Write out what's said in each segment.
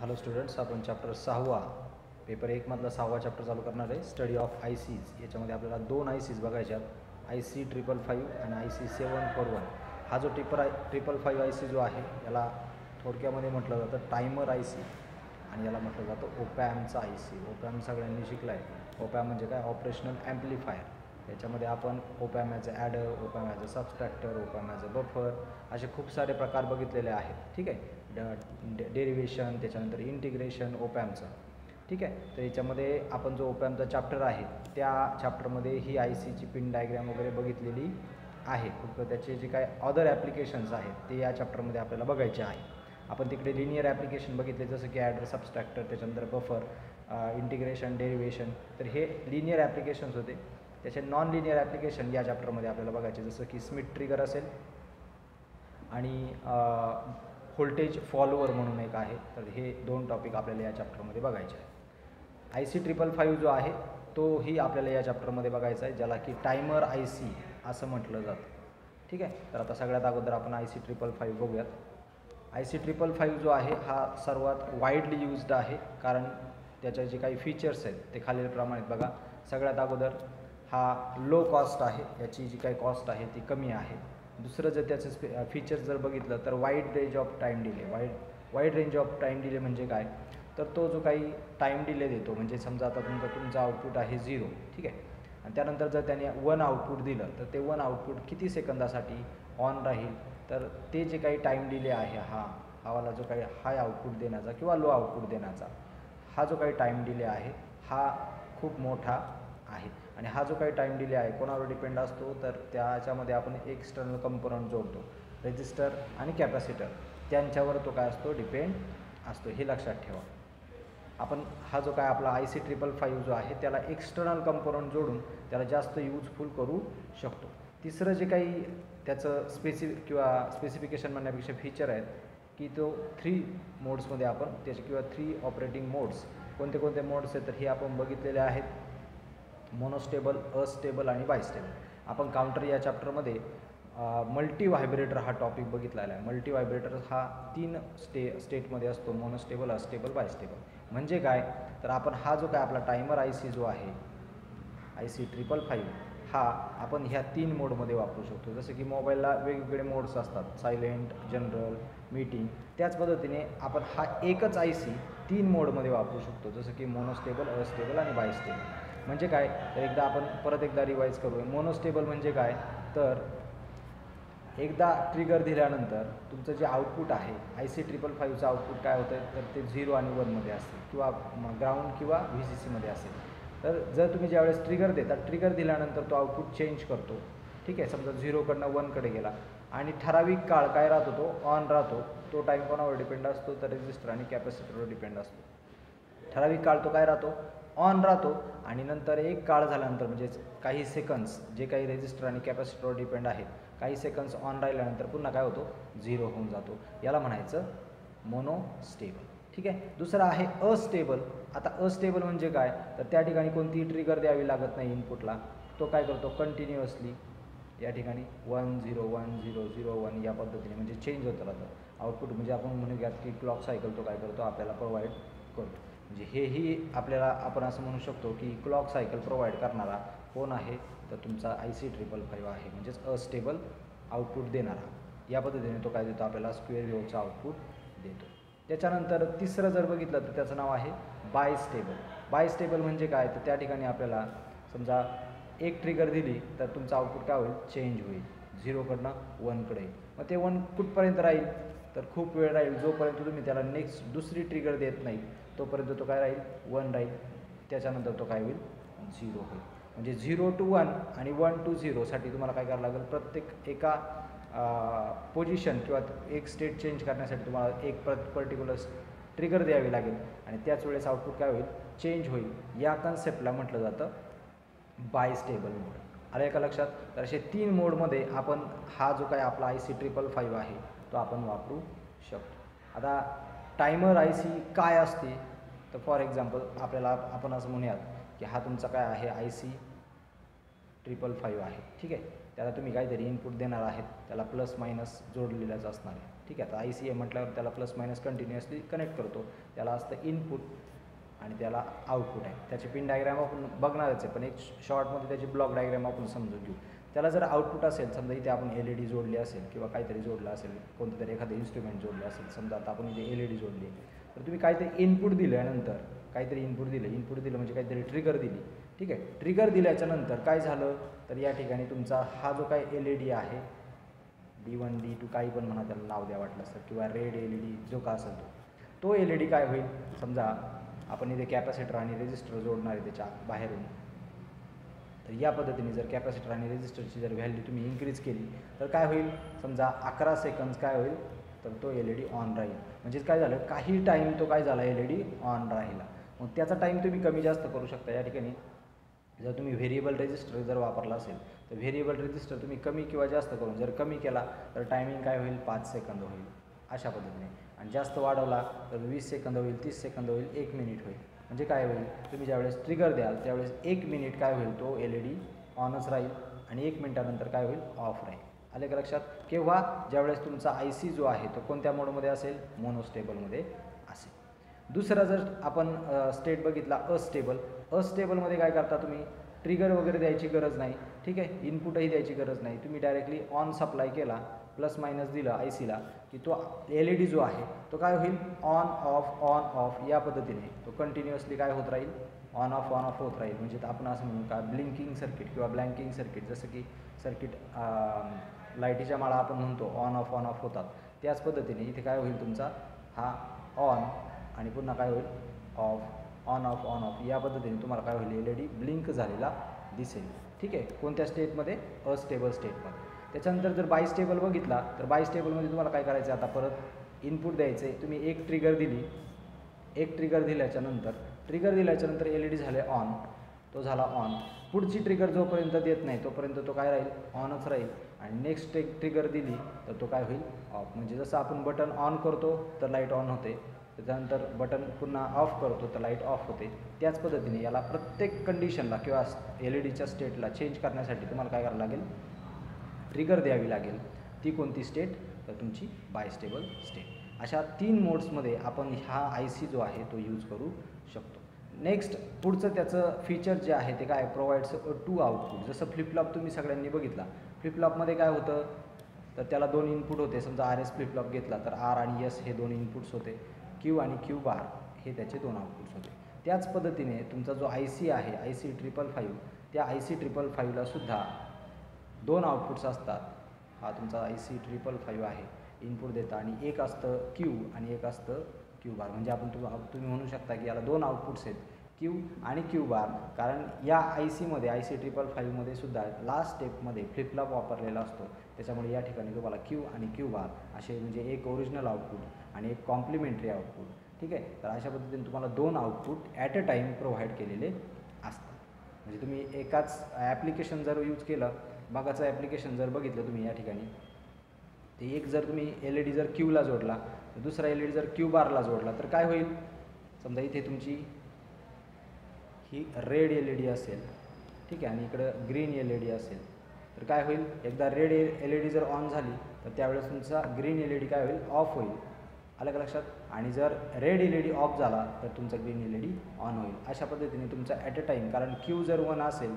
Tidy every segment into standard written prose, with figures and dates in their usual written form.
Hello students, आपण chapter 6 paper 1 मधला 6वा chapter चालू करणार आहे. Study of ICs. याच्यामध्ये आपल्याला 2 आयसीज बघायच्या आहेत, IC 555 आणि IC 741. हा जो 555 IC जो आहे याला थोडक्यामध्ये म्हटलं जातं टायमर IC आणि याला म्हटलं जातं ओपॅमचा IC. ओपॅम सगळ्यांनी शिकला आहे. ओपॅम म्हणजे काय? Operational amplifier. याच्यामध्ये आपण op amp as a adder, op amp as a subtractor, op amp as a buffer असे खूप सारे प्रकार बघितलेले आहेत. ठीक आहे. डेरिवेशन, त्याच्यानंतर इंटिग्रेशन ओपॅमचं. ठीक आहे. तर याच्यामध्ये आपण जो ओपॅमचा चॅप्टर आहे त्या चॅप्टरमध्ये ही ICची पिन डायग्रॅम वगैरे बघितलेली आहे. फक्त त्याचे जे काय अदर ॲप्लिकेशन्स आहेत ते या चॅप्टरमध्ये आपल्याला बघायचे आहे. आपण तिकडे लिनियर ॲप्लिकेशन बघितले, जसं की ॲडर, सबस्ट्रॅक्टर, त्याच्यानंतर बफर, इंटिग्रेशन, डेरिवेशन. तर हे लिनियर ॲप्लिकेशन्स होते. त्याचे नॉन लिनियर ॲप्लिकेशन या चॅप्टरमध्ये आपल्याला बघायचे, जसं की स्मिथ ट्रिगर असेल आणि व्होल्टेज फॉलोअर म्हणून एक आहे. तर हे 2 टॉपिक आपल्याला या चॅप्टरमध्ये बघायचे आहे. IC 555 जो आहे तोही आपल्याला या चॅप्टरमध्ये बघायचा आहे, ज्याला की टायमर IC असं म्हटलं जातं. ठीक आहे. तर आता सगळ्यात अगोदर आपण IC 555 बघूयात. IC 555 जो आहे हा सर्वात वाईडली यूज्ड आहे, कारण त्याचे जे काही फीचर्स आहेत ते खालीलप्रमाणे बघा. सगळ्यात अगोदर हा लो कॉस्ट आहे, याची जी काही कॉस्ट आहे ती कमी आहे. दुसरं जर त्याचं फीचर्स जर बघितलं तर wide range of time delay. Wide range of time delay म्हणजे काय? तर तो जो काही टाईम डिले देतो, म्हणजे समजा आता तुमचं आउटपुट आहे 0, ठीक आहे, आणि त्यानंतर जर त्याने 1 आउटपुट दिलं तर ते 1 आउटपुट किती सेकंदासाठी ऑन राहील, तर ते जे काही टाईम डिले आहे वाला जो काही हाय आउटपुट देण्याचा किंवा लो आउटपुट देण्याचा हा जो काही टाईम डिले आहे हा खूप मोठा आहे. आणि हा जो काही टाईम डिले आहे कोणावर डिपेंड असतो, तर त्याच्यामध्ये आपण एक्सटर्नल कंपोनंट जोडतो, रेजिस्टर आणि कॅपॅसिटर, त्यांच्यावर तो काय असतो? डिपेंड असतो. हे लक्षात ठेवा. आपण हा जो काय आपला IC 555 जो आहे त्याला एक्सटर्नल कंपोनंट जोडून त्याला जास्त यूजफुल करू शकतो. तिसरं जे काही त्याचं स्पेसिफिकेशन म्हणण्यापेक्षा फीचर आहेत की तो 3 मोड्समध्ये आपण त्याचे किंवा 3 ऑपरेटिंग मोड्स. कोणते कोणते मोड्स आहेत तर हे आपण बघितलेले आहेत: मोनोस्टेबल, अस्टेबल आणि बायस्टेबल. आपण काउंटर या चॅप्टरमध्ये मल्टी व्हायब्रेटर हा टॉपिक बघितलेला आहे. मल्टी व्हायब्रेटर हा 3 स्टेटमध्ये असतो: मोनोस्टेबल, अस्टेबल, बायस्टेबल. म्हणजे काय? तर आपण हा जो काय आपला टायमर IC जो आहे IC 555 हा आपण ह्या 3 मोडमध्ये वापरू शकतो. जसं की मोबाईलला वेगवेगळे मोड्स असतात, सायलेंट, जनरल, मीटिंग. त्याच पद्धतीने आपण हा एकच IC 3 मोडमध्ये वापरू शकतो, जसं की मोनोस्टेबल, अस्टेबल आणि बायस्टेबल. म्हणजे काय? तर परत एकदा रिवाईज करूया. मोनोस्टेबल म्हणजे काय? तर एकदा ट्रिगर दिल्यानंतर तुमचं जे आउटपुट आहे IC 555चं आउटपुट काय होतं, तर ते 0 आणि 1मध्ये असेल किंवा ग्राउंड किंवा VCCमध्ये असेल. तर जर तुम्ही ज्यावेळेस ट्रिगर देता, ट्रिगर दिल्यानंतर तो आउटपुट चेंज करतो. ठीक आहे. समजा 0कडनं 1कडे गेला आणि ठराविक काळ काय राहतो? तो ऑन राहतो. तो टाईम कोणावर डिपेंड असतो? तर रेजिस्टर आणि कॅपॅसिटरवर डिपेंड असतो. ठराविक काळ तो काय राहतो? ऑन राहतो. आणि नंतर एक काळ झाल्यानंतर, म्हणजे काही सेकंड्स जे काही रेजिस्टर आणि कॅपॅसिटरवर डिपेंड आहेत, काही सेकंड्स ऑन राहिल्यानंतर पुन्हा काय होतो? 0 होऊन जातो. याला म्हणायचं मोनोस्टेबल. ठीक आहे. दुसरं आहे अस्टेबल. आता अस्टेबल म्हणजे काय? तर त्या ठिकाणी कोणतीही ट्रिगर द्यावी लागत नाही इनपुटला. तो काय करतो? कंटिन्युअसली या ठिकाणी 1 0 1 0 0 1 या पद्धतीने म्हणजे चेंज होत राहतं आउटपुट. म्हणजे आपण म्हणूयात की क्लॉक सायकल तो काय करतो? आपल्याला प्रोव्हाइड करतो. म्हणजे हेही आपल्याला आपण असं म्हणू शकतो की क्लॉक सायकल प्रोव्हाइड करणारा कोण आहे? तर तुमचा IC 555 आहे, म्हणजेच अस्टेबल आउटपुट देणारा. या पद्धतीने तो काय देतो? आपल्याला स्क्वेअर वेव्हचा आउटपुट देतो. त्याच्यानंतर तिसरं जर बघितलं तर त्याचं नाव आहे बायस्टेबल. बायस्टेबल म्हणजे काय? तर त्या ठिकाणी आपल्याला समजा एक ट्रिगर दिली तर तुमचं आउटपुट काय होईल? चेंज होईल. 0कडनं 1कडे येईल. मग ते 1 कुठपर्यंत राहील? तर खूप वेळ राहील. जोपर्यंत तुम्ही त्याला नेक्स्ट दुसरी ट्रिगर देत नाही तोपर्यंत तो काय राहील? 1 राहील. त्याच्यानंतर तो काय होईल? 0 होईल. म्हणजे 0 to 1 आणि 1 to 0 साठी तुम्हाला काय करावं लागेल? प्रत्येक एका पोझिशन किंवा एक स्टेट चेंज करण्यासाठी तुम्हाला एक पर्टिक्युलर ट्रिगर द्यावी लागेल आणि त्याच वेळेस आउटपुट काय होईल? चेंज होईल. या कन्सेप्टला म्हटलं जातं बायस्टेबल मोड. आलं का लक्षात? तर असे 3 मोडमध्ये आपण हा जो काय आपला IC 555 आहे तो आपण वापरू शकतो. आता टायमर IC काय असते? तर फॉर एक्झाम्पल आपण असं म्हणूयात की हा तुमचा काय आहे? IC 555 आहे. ठीक आहे. त्याला तुम्ही काहीतरी इनपुट देणार आहेत, त्याला प्लस मायनस जोडलेलाच असणार आहे. ठीक आहे. आता आय सी आहे म्हटल्यावर त्याला प्लस मायनस कंटिन्युअसली कनेक्ट करतो. त्याला असतं इनपुट आणि त्याला आउटपुट आहे. त्याची पिन डायग्राम आपण बघणारच आहे, पण एक शॉर्टमध्ये त्याची ब्लॉक डायग्राम आपण समजून घेऊ. त्याला जर आउटपुट असेल, समजा इथे आपण LED जोडली असेल किंवा काहीतरी जोडलं असेल, कोणतं तरी एखादं इन्स्ट्रुमेंट जोडलं असेल, समजा आता आपण इथे LED जोडली, तर तुम्ही काहीतरी इनपुट दिल्यानंतर काहीतरी इनपुट दिलं म्हणजे काहीतरी ट्रिगर दिली, ठीक आहे. ट्रिगर दिल्याच्यानंतर काय झालं, तर या ठिकाणी तुमचा हा जो काही LED आहे, D1 D2 काही पण म्हणा, त्याला नाव द्या वाटलं असतं, किंवा रेड LED जो का असेल तो LED काय होईल, समजा आपण इथे कॅपॅसिटर आणि रेजिस्टर जोडणार आहे त्याच्या बाहेरून, तर या पद्धतीने जर कॅपॅसिटर आणि रेजिस्टरची जर व्हॅल्यू तुम्ही इन्क्रीज केली तर काय होईल, समजा 11 सेकंद काय होईल, तर तो LED ऑन राहील. म्हणजे काय झालं, काही टाईम तो काय झाला, LED ऑन राहिला. मग त्याचा टाईम तुम्ही कमी जास्त करू शकता. या ठिकाणी जर तुम्ही व्हेरिएबल रेजिस्टर जर वापरला असेल तर व्हेरिएबल रेजिस्टर तुम्ही कमी किंवा जास्त करून जर कमी केला तर टायमिंग काय होईल, 5 सेकंद होईल अशा पद्धतीने. आणि जास्त वाढवला तर 20 सेकंद होईल, 30 सेकंद होईल, 1 मिनिट होईल. म्हणजे काय होईल, तुम्ही ज्यावेळेस ट्रिगर द्याल त्यावेळेस 1 मिनिट काय होईल, तो LED ऑनच राहील आणि 1 मिनिटानंतर काय होईल, ऑफ राहील. आले का लक्षात. केव्हा, ज्यावेळेस तुमचा IC जो आहे तो कोणत्या मोडमध्ये असेल, मोनोस्टेबलमध्ये असेल. दुसरा जर आपण स्टेट बघितला अस्टेबलमध्ये काय करता तुम्ही, ट्रिगर वगैरे द्यायची गरज नाही, ठीक आहे. इनपुटही द्यायची गरज नाही. तुम्ही डायरेक्टली ऑन सप्लाय केला, प्लस मायनस दिलं ICला, की तो LED जो आहे तो काय होईल, ऑन ऑफ या पद्धतीने तो कंटिन्युअसली काय होत राहील, ऑन ऑफ होत राहील. म्हणजे आपण असं म्हणू का ब्लिंकिंग सर्किट किंवा ब्लँकिंग सर्किट, जसं की सर्किट लाईटीच्या माळा आपण म्हणतो ऑन ऑफ होतात, त्याच पद्धतीने इथे काय होईल, तुमचा हा ऑन आणि पुन्हा काय होईल, ऑफ ऑन ऑफ या पद्धतीने तुम्हाला काय होईल, LED ब्लिंक झालेला दिसेल. ठीक आहे. कोणत्या स्टेटमध्ये, अस्टेबल स्टेटमध्ये. त्याच्यानंतर जर बायस्टेबल बघितला तर बायस्टेबलमध्ये तुम्हाला काय करायचं, आता परत इनपुट द्यायचं आहे. तुम्ही एक ट्रिगर दिल्याच्यानंतर LED झाले ऑन, तो झाला ऑन. पुढची ट्रिगर जोपर्यंत देत नाही तोपर्यंत तो काय राहील, ऑनच राहील. आणि नेक्स्ट एक ट्रिगर दिली तर तो काय होईल, ऑफ. म्हणजे जसं आपण बटन ऑन करतो तर लाईट ऑन होते, त्याच्यानंतर बटन पुन्हा ऑफ करतो तर लाईट ऑफ होते. त्याच पद्धतीने याला प्रत्येक कंडिशनला किंवा LEDच्या स्टेटला चेंज करण्यासाठी तुम्हाला काय करावं लागेल, ट्रिगर द्यावी लागेल. ती कोणती स्टेट, तर तुमची बायस्टेबल स्टेट. अशा 3 मोड्समध्ये आपण हा IC जो आहे तो यूज करू शकतो. नेक्स्ट पुढचं त्याचं फीचर जे आहे ते काय, प्रोव्हाइड्स 2 आउटपुट. जसं फ्लिपफ्लॉप तुम्ही सगळ्यांनी बघितला, फ्लिपफ्लॉपमध्ये काय होतं, तर त्याला 2 इनपुट होते. समजा RS फ्लिपफ्लॉप घेतला तर R आणि S हे 2 इनपुट्स होते, Q आणि Q बार हे त्याचे 2 आउटपुट्स होते. त्याच पद्धतीने तुमचा जो IC आहे, IC 555, त्या IC 555ला सुद्धा 2 आउटपुट्स असतात. हा तुमचा IC 555 आहे, इनपुट देता, आणि एक असतं Q आणि एक असतं Q बार. म्हणजे तुम्ही म्हणू शकता की याला 2 आउटपुट्स आहेत, Q आणि Q बार. कारण या ICमध्ये IC 555मध्ये सुद्धा लास्ट स्टेपमध्ये फ्लिपफ्लॉप वापरलेला असतो, त्याच्यामुळे या ठिकाणी तुम्हाला Q आणि Q बार असे म्हणजे एक ओरिजिनल आउटपुट आणि एक कॉम्प्लिमेंटरी आउटपुट. ठीक आहे. तर अशा पद्धतीने तुम्हाला 2 output at a time provide केलेले असतात. म्हणजे तुम्ही एकाच ॲप्लिकेशन जर यूज केलं, मागाचं ॲप्लिकेशन जर बघितलं तुम्ही या ठिकाणी, ते एक जर तुम्ही LED जर Qला जोडला तर दुसरा LED जर Q बारला जोडला तर काय होईल, समजा इथे तुमची ही रेड LED असेल, ठीक आहे, आणि इकडं ग्रीन LED असेल, तर काय होईल, एकदा रेड LED जर ऑन झाली तर त्यावेळेस तुमचा ग्रीन LED काय होईल, ऑफ होईल. आलं का लक्षात. आणि जर रेड LED ऑफ झाला तर तुमचा ग्रीन LED ऑन होईल. अशा पद्धतीने तुमचा ॲट अ टाईम, कारण Q जर 1 असेल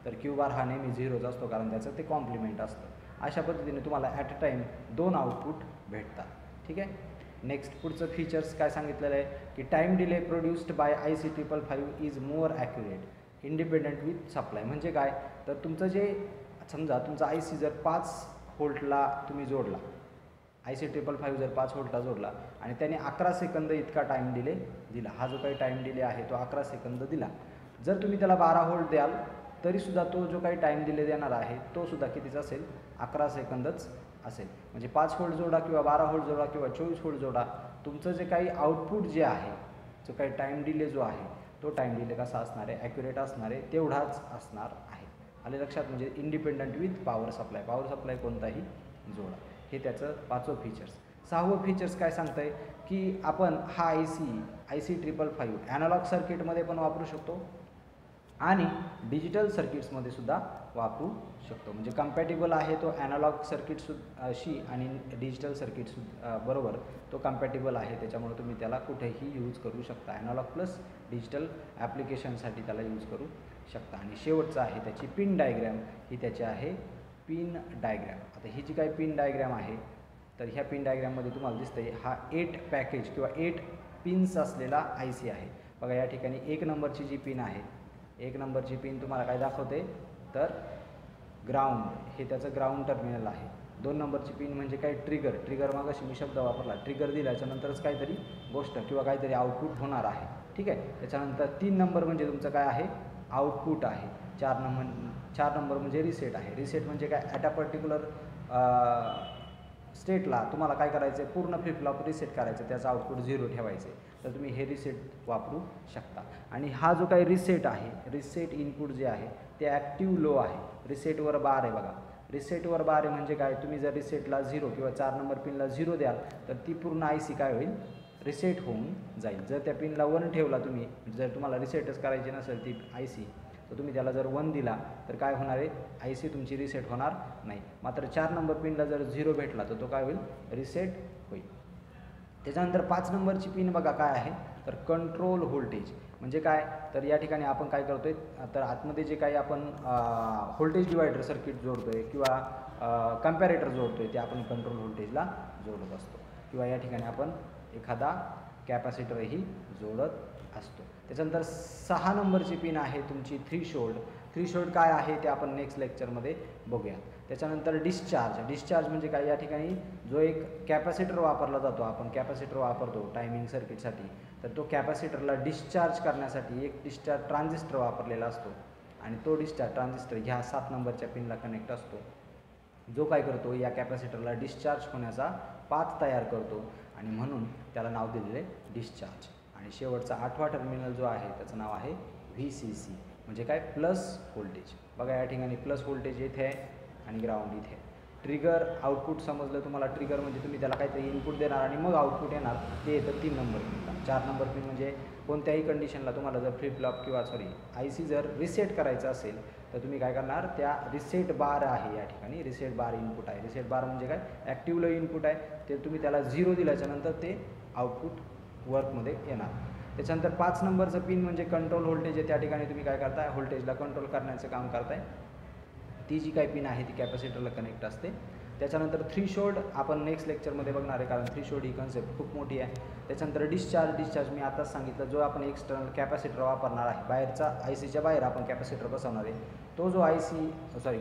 तर Q बार हा नेहमी 0च असतो, कारण त्याचं ते कॉम्प्लिमेंट असतं. अशा पद्धतीने तुम्हाला ॲट अ टाईम 2 आउटपुट भेटतात. ठीक आहे. नेक्स्ट पुढचं फीचर्स काय सांगितलेलं आहे की time delay produced by IC 555 is more accurate independent with supply. म्हणजे काय, तर तुमचं जे समजा तुमचा IC जर 5 व्होल्टला तुम्ही जोडला, IC 555 जर 5 व्होल्टला जोडला आणि त्याने 11 सेकंद इतका टाईम डिले दिला, हा जो काही टाईम डिले आहे तो 11 सेकंद दिला. जर तुम्ही त्याला 12 व्होल्ट द्याल तरीसुद्धा तो जो काही टाईम डिले देणार आहे तो सुद्धा कितीचा असेल, 11 सेकंदच असेल. म्हणजे 5 व्होल्ट जोडा किंवा 12 व्होल्ट जोडा किंवा 24 व्होल्ट जोडा, तुमचं जे काही आउटपुट जे आहे, जो काही टाईम डिले जो आहे तो टाईम डिले कसा असणार आहे, ॲक्युरेट असणार आहे, तेवढाच असणार आहे. आले लक्षात. म्हणजे इंडिपेंडंट विथ पॉवर सप्लाय कोणताही जोडा. हे त्याचं 5वं फीचर्स. 6वं फीचर्स काय सांगतं आहे की आपण हा IC 555 ॲनालॉग सर्किटमध्ये पण वापरू शकतो आणि डिजिटल सर्किट्समध्ये सुद्धा वापरू शकतो. म्हणजे कम्पॅटेबल आहे तो ॲनालॉग सर्किटशी आणि डिजिटल बरोबर तो कम्पॅटेबल आहे, त्याच्यामुळे तुम्ही त्याला कुठेही यूज करू शकता. ॲनालॉग प्लस डिजिटल ॲप्लिकेशनसाठी त्याला यूज करू शकता. आणि शेवटचं आहे त्याची पिन डायग्रॅम, ही त्याची आहे पिन डायग्रॅम. आता ही जी काही पिन डायग्रॅम आहे, तर ह्या पिन डायग्रॅममध्ये तुम्हाला दिसतंय हा 8 पॅकेज किंवा 8 पिन्स असलेला IC आहे. बघा या ठिकाणी 1 नंबरची जी पिन आहे, 1 नंबरची पिन तुम्हाला काय दाखवते, तर ग्राउंड, हे त्याचं ग्राउंड टर्मिनल आहे. 2 नंबरची पिन म्हणजे काय, ट्रिगर मागाशी मी शब्द वापरला, ट्रिगर दिल्याच्यानंतरच काहीतरी गोष्ट किंवा काहीतरी आउटपुट होणार आहे. ठीक आहे. त्याच्यानंतर 3 नंबर म्हणजे तुमचं काय आहे, आउटपुट आहे. 4 नंबर म्हणजे रिसेट आहे. रिसेट म्हणजे काय, ॲट अ पर्टिक्युलर स्टेटला तुम्हाला काय करायचं आहे, पूर्ण फ्लिप फ्लॉप रिसेट करायचं, त्याचं आउटपुट 0 ठेवायचं आहे, तर तुम्ही हे रिसेट वापरू शकता. आणि हा जो काही रिसेट आहे, रिसेट इनपुट जे आहे ते ॲक्टिव्ह लो आहे. रिसेटवर बार आहे बघा, रिसेटवर बार आहे म्हणजे काय, तुम्ही जर रिसेटला 0 किंवा 4 नंबर पिनला 0 द्याल तर ती पूर्ण IC काय होईल, रिसेट होऊन जाईल. जर त्या पिनला 1 ठेवला तुम्ही, जर तुम्हाला रिसेटच करायची नसेल ती IC, तर तुम्ही त्याला जर 1 दिला तर काय होणार आहे, IC तुमची रिसेट होणार नाही. मात्र 4 नंबर पिनला जर 0 भेटला तर तो काय होईल, रिसेट होईल. त्याच्यानंतर 5 नंबरची पिन बघा काय आहे, तर कंट्रोल व्होल्टेज म्हणजे काय, तर या ठिकाणी आपण काय करतोय, तर आतमध्ये जे काही आपण व्होल्टेज डिवायडर सर्किट जोडतोय किंवा कम्पॅरेटर जोडतोय ते आपण कंट्रोल व्होल्टेजला जोडत असतो. किंवा या ठिकाणी आपण एखादा कॅपॅसिटरही जोडत असतो. त्याच्यानंतर 6 नंबरची पिन आहे तुमची थ्रीशोल्ड काय आहे ते आपण नेक्स्ट लेक्चरमध्ये बघूया. त्याच्यानंतर डिस्चार्ज म्हणजे काय, या ठिकाणी जो एक कॅपॅसिटर वापरला जातो, आपण कॅपॅसिटर वापरतो टायमिंग सर्किटसाठी, तर तो कॅपॅसिटरला डिस्चार्ज करण्यासाठी एक डिस्चार्ज ट्रान्झिस्टर वापरलेला असतो. आणि तो डिस्चार्ज ट्रान्झिस्टर ह्या 7 नंबरच्या पिनला कनेक्ट असतो, जो काय करतो, या कॅपॅसिटरला डिस्चार्ज होण्याचा पाथ तयार करतो आणि म्हणून त्याला नाव दिलेले डिस्चार्ज. आणि शेवटचा 8वा टर्मिनल जो आहे त्याचं नाव आहे VCC म्हणजे काय, प्लस व्होल्टेज. बघा या ठिकाणी प्लस व्होल्टेज इथे आहे आणि ग्राउंड इथे. ट्रिगर आउटपुट समजलं तुम्हाला, ट्रिगर म्हणजे तुम्ही त्याला काहीतरी इनपुट देणार आणि मग आउटपुट येणार, ते येतं 3 नंबर पिनला. 4 नंबर पिन म्हणजे कोणत्याही कंडिशनला तुम्हाला जर फ्लिप फ्लॉप किंवा IC जर रिसेट करायचं असेल तर तुम्ही काय करणार, त्या रिसेट बार आहे या ठिकाणी, रिसेट बार इनपुट आहे. रिसेट बार म्हणजे काय, ॲक्टिव्ह लो इनपुट आहे, ते तुम्ही त्याला 0 दिल्याच्यानंतर ते आउटपुट वर्कमध्ये येणार. त्याच्यानंतर 5 नंबरचं पिन म्हणजे कंट्रोल व्होल्टेज आहे, त्या ठिकाणी तुम्ही काय करताय, व्होल्टेजला कंट्रोल करण्याचं काम करताय. ती जी काही पिन आहे ती कॅपॅसिटरला कनेक्ट असते. त्याच्यानंतर थ्रीशोल्ड आपण नेक्स्ट लेक्चरमध्ये बघणार आहे, कारण थ्रीशोल्ड ही कन्सेप्ट खूप मोठी आहे. त्याच्यानंतर डिस्चार्ज मी आताच सांगितलं, जो आपण एक्सटर्नल कॅपॅसिटर वापरणार आहे, बाहेरचा ICच्या बाहेर आपण कॅपॅसिटर बसवणार आहे, तो जो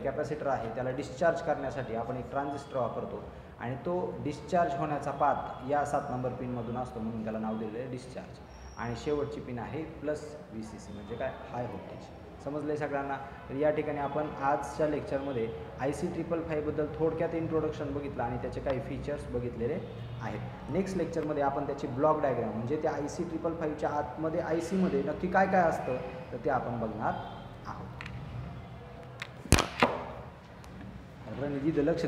कॅपॅसिटर आहे त्याला डिस्चार्ज करण्यासाठी आपण एक ट्रान्झिस्टर वापरतो आणि तो डिस्चार्ज होण्याचा पाथ या 7 नंबर पिनमधून असतो, म्हणून त्याला नाव दिलेलं आहे डिस्चार्ज. आणि शेवटची पिन आहे प्लस VCC म्हणजे काय, हाय व्होल्टेज. समजलं आहे सगळ्यांना. तर या ठिकाणी आपण आजच्या लेक्चरमध्ये IC 555 बद्दल थोडक्यात इंट्रोडक्शन बघितलं आणि त्याचे काही फीचर्स बघितलेले आहेत. नेक्स्ट लेक्चरमध्ये आपण त्याची ब्लॉक डायग्राम म्हणजे त्या IC 555च्या आतमध्ये ICमध्ये नक्की काय काय असतं तर ते आपण बघणार आहोत. निधी लक्ष